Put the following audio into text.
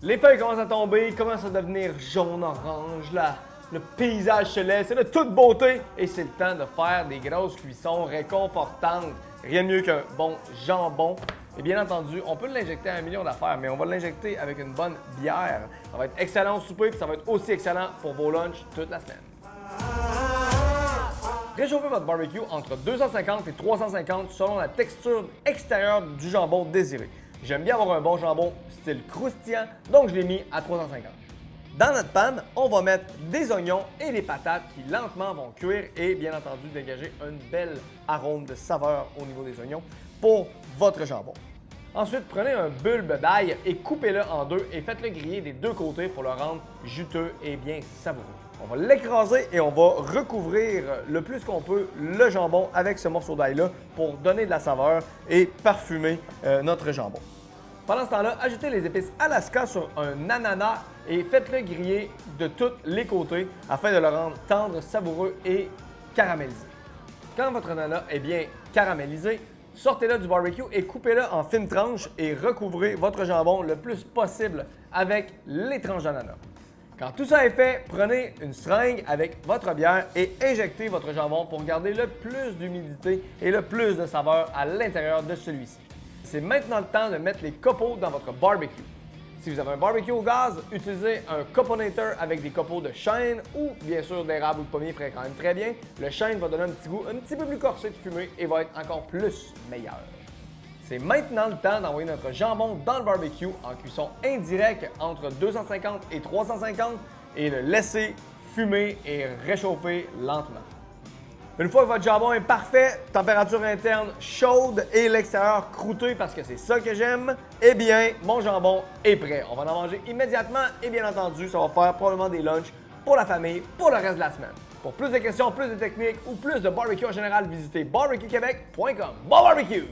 Les feuilles commencent à tomber, commencent à devenir jaune-orange, le paysage se laisse, c'est de toute beauté et c'est le temps de faire des grosses cuissons réconfortantes. Rien de mieux qu'un bon jambon. Et bien entendu, on peut l'injecter à un million d'affaires, mais on va l'injecter avec une bonne bière. Ça va être excellent au souper et ça va être aussi excellent pour vos lunchs toute la semaine. Réchauffez votre barbecue entre 250 et 350 selon la texture extérieure du jambon désiré. J'aime bien avoir un bon jambon style croustillant, donc je l'ai mis à 350. Dans notre panne, on va mettre des oignons et des patates qui lentement vont cuire et bien entendu dégager un bel arôme de saveur au niveau des oignons pour votre jambon. Ensuite, prenez un bulbe d'ail et coupez-le en deux et faites-le griller des deux côtés pour le rendre juteux et bien savoureux. On va l'écraser et on va recouvrir le plus qu'on peut le jambon avec ce morceau d'ail-là pour donner de la saveur et parfumer notre jambon. Pendant ce temps-là, ajoutez les épices Alaska sur un ananas et faites-le griller de tous les côtés afin de le rendre tendre, savoureux et caramélisé. Quand votre ananas est bien caramélisé, sortez-le du barbecue et coupez-le en fines tranches et recouvrez votre jambon le plus possible avec les tranches d'ananas. Quand tout ça est fait, prenez une seringue avec votre bière et injectez votre jambon pour garder le plus d'humidité et le plus de saveur à l'intérieur de celui-ci. C'est maintenant le temps de mettre les copeaux dans votre barbecue. Si vous avez un barbecue au gaz, utilisez un coponator avec des copeaux de chêne ou bien sûr d'érable ou de pommier ferait quand même très bien. Le chêne va donner un petit goût un petit peu plus corsé de fumée et va être encore plus meilleur. C'est maintenant le temps d'envoyer notre jambon dans le barbecue en cuisson indirecte entre 250 et 350 et le laisser fumer et réchauffer lentement. Une fois que votre jambon est parfait, température interne chaude et l'extérieur croûté parce que c'est ça que j'aime, eh bien, mon jambon est prêt. On va en manger immédiatement et bien entendu, ça va faire probablement des lunchs pour la famille pour le reste de la semaine. Pour plus de questions, plus de techniques ou plus de barbecue en général, visitez barbecuequebec.com. Bon barbecue!